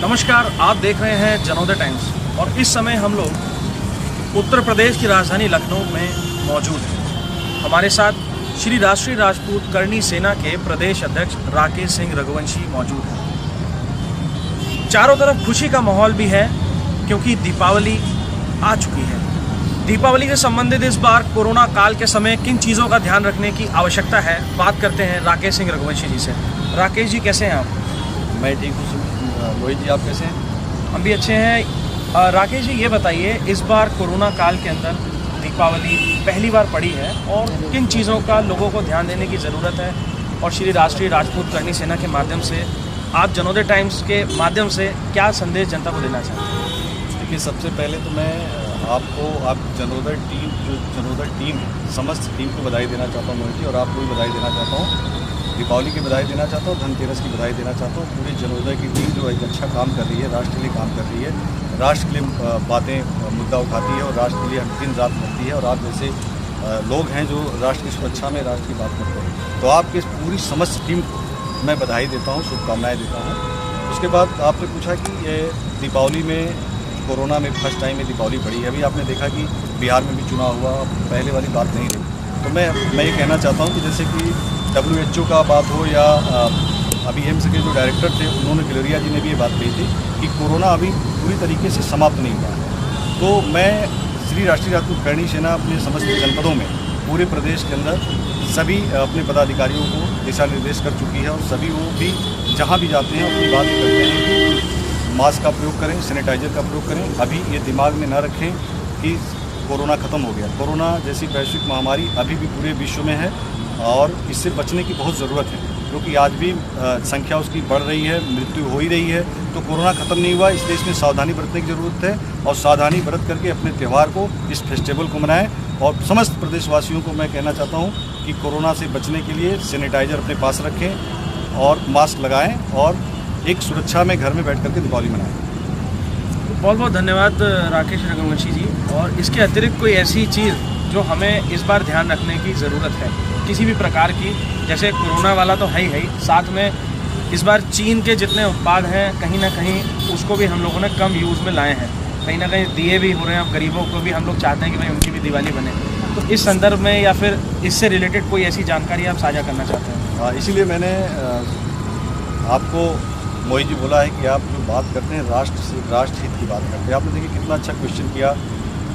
नमस्कार, आप देख रहे हैं जनोदय टाइम्स और इस समय हम लोग उत्तर प्रदेश की राजधानी लखनऊ में मौजूद हैं। हमारे साथ श्री राष्ट्रीय राजपूत करणी सेना के प्रदेश अध्यक्ष राकेश सिंह रघुवंशी मौजूद हैं। चारों तरफ खुशी का माहौल भी है क्योंकि दीपावली आ चुकी है। दीपावली से संबंधित इस बार कोरोना काल के समय किन चीज़ों का ध्यान रखने की आवश्यकता है, बात करते हैं राकेश सिंह रघुवंशी जी से। राकेश जी, कैसे हैं आप? मैं ठीक हूँ रोहित जी, आप कैसे हैं? हम भी अच्छे हैं। राकेश जी, ये बताइए, इस बार कोरोना काल के अंदर दीपावली पहली बार पड़ी है और किन चीज़ों का लोगों को ध्यान देने की ज़रूरत है, और श्री राष्ट्रीय राजपूत करणी सेना के माध्यम से आप जनोदय टाइम्स के माध्यम से क्या संदेश जनता को देना चाहते हैं? देखिए, सबसे पहले तो मैं आपको, आप जनोदय टीम है, समस्त टीम को बधाई देना चाहता हूँ मोहित जी, और आपको भी बधाई देना चाहता हूँ। दीपावली की बधाई देना चाहता हूँ, धनतेरस की बधाई देना चाहता हूँ। पूरी जनोदय की टीम जो एक अच्छा काम कर रही है, राष्ट्र के लिए काम कर रही है, राष्ट्र के लिए बातें मुद्दा उठाती है और राष्ट्र के लिए हम दिन रात करती है। और आप जैसे लोग हैं जो राष्ट्र की सुरक्षा में राष्ट्र की बात करते हैं, तो आपकी इस पूरी समस्त टीम को मैं बधाई देता हूँ, शुभकामनाएँ देता हूँ। उसके बाद आपने पूछा कि ये दीपावली में, कोरोना में फर्स्ट टाइम में दीपावली पड़ी है। अभी आपने देखा कि बिहार में भी चुनाव हुआ, पहले वाली बात नहीं रही। तो मैं ये कहना चाहता हूँ कि जैसे कि WHO का बात हो या अभी एम्स के जो डायरेक्टर थे, उन्होंने गलेरिया जी ने भी ये बात कही थी कि कोरोना अभी पूरी तरीके से समाप्त नहीं हुआ है। तो मैं श्री राष्ट्रीय राजपूत करणी सेना अपने समस्त जनपदों में, पूरे प्रदेश के अंदर सभी अपने पदाधिकारियों को दिशा निर्देश कर चुकी है, और सभी वो भी जहाँ भी जाते हैं अपनी बात करते हैं कि मास्क का प्रयोग करें, सैनिटाइजर का प्रयोग करें। अभी ये दिमाग में ना रखें कि कोरोना ख़त्म हो गया। कोरोना जैसी वैश्विक महामारी अभी भी पूरे विश्व में है और इससे बचने की बहुत ज़रूरत है, क्योंकि आज भी संख्या उसकी बढ़ रही है, मृत्यु हो ही रही है। तो कोरोना ख़त्म नहीं हुआ, इसलिए इसमें सावधानी बरतने की ज़रूरत है, और सावधानी बरत करके अपने त्यौहार को, इस फेस्टिवल को मनाएं। और समस्त प्रदेशवासियों को मैं कहना चाहता हूँ कि कोरोना से बचने के लिए सैनिटाइजर अपने पास रखें और मास्क लगाएँ, और एक सुरक्षा में घर में बैठ करके दीपावली मनाएँ। बहुत बहुत धन्यवाद राकेश रघुवंशी जी। और इसके अतिरिक्त कोई ऐसी चीज़ जो हमें इस बार ध्यान रखने की ज़रूरत है किसी भी प्रकार की? जैसे कोरोना वाला तो है ही, साथ में इस बार चीन के जितने उत्पाद हैं, कहीं ना कहीं उसको भी हम लोगों ने कम यूज़ में लाए हैं। कहीं ना कहीं दिए भी हो रहे हैं, अब गरीबों को भी हम लोग चाहते हैं कि भाई उनकी भी दिवाली बने। तो इस संदर्भ में या फिर इससे रिलेटेड कोई ऐसी जानकारी आप साझा करना चाहते हैं? इसीलिए मैंने आपको मोहित जी बोला है कि आप जो बात करते हैं राष्ट्र हित की बात करते हैं। आपने देखिए कितना अच्छा क्वेश्चन किया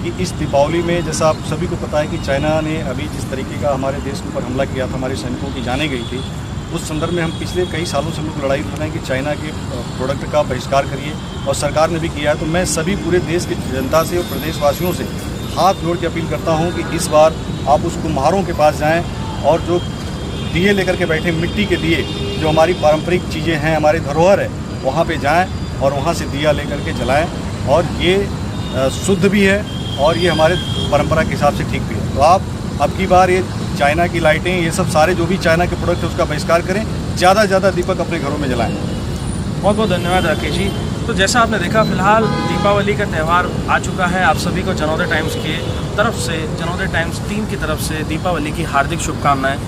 कि इस दीपावली में, जैसा आप सभी को पता है कि चाइना ने अभी जिस तरीके का हमारे देश के ऊपर हमला किया था, हमारे सैनिकों की जाने गई थी, उस संदर्भ में हम पिछले कई सालों से हम लोग लड़ाई लड़ रहे हैं कि चाइना के प्रोडक्ट का बहिष्कार करिए, और सरकार ने भी किया है। तो मैं सभी पूरे देश की जनता से और प्रदेशवासियों से हाथ जोड़ के अपील करता हूँ कि इस बार आप उस कुम्हारों के पास जाएँ, और जो दिए लेकर के बैठे, मिट्टी के दिए, जो हमारी पारंपरिक चीज़ें हैं, हमारी धरोहर है, वहाँ पे जाएं और वहाँ से दिया लेकर के जलाएं। और ये शुद्ध भी है और ये हमारे परंपरा के हिसाब से ठीक भी है। तो आप अब की बार ये चाइना की लाइटें, ये सब सारे जो भी चाइना के प्रोडक्ट है उसका बहिष्कार करें, ज़्यादा से ज़्यादा दीपक अपने घरों में जलाएँ। बहुत बहुत धन्यवाद राकेश जी। तो जैसा आपने देखा, फिलहाल दीपावली का त्यौहार आ चुका है। आप सभी को जनोदय टाइम्स की तरफ से, जनोदय टाइम्स टीम की तरफ से दीपावली की हार्दिक शुभकामनाएँ।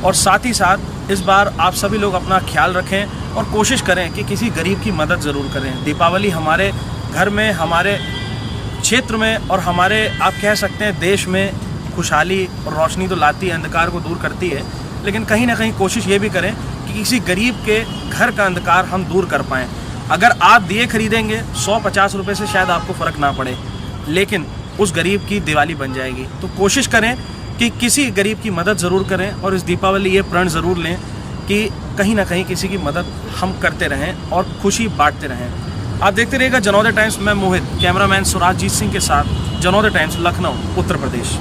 और साथ ही साथ इस बार आप सभी लोग अपना ख्याल रखें और कोशिश करें कि किसी गरीब की मदद ज़रूर करें। दीपावली हमारे घर में, हमारे क्षेत्र में और हमारे, आप कह सकते हैं, देश में खुशहाली और रोशनी तो लाती है, अंधकार को दूर करती है, लेकिन कहीं ना कहीं कोशिश ये भी करें कि किसी गरीब के घर का अंधकार हम दूर कर पाएँ। अगर आप दिए खरीदेंगे 100-50 रुपये से शायद आपको फ़र्क ना पड़े, लेकिन उस गरीब की दिवाली बन जाएगी। तो कोशिश करें कि किसी गरीब की मदद ज़रूर करें, और इस दीपावली ये प्रण ज़रूर लें कि कहीं ना कहीं किसी की मदद हम करते रहें और खुशी बांटते रहें। आप देखते रहिएगा जनोदय टाइम्स। मैं मोहित, कैमरामैन सुराजीत सिंह के साथ, जनोदय टाइम्स, लखनऊ, उत्तर प्रदेश।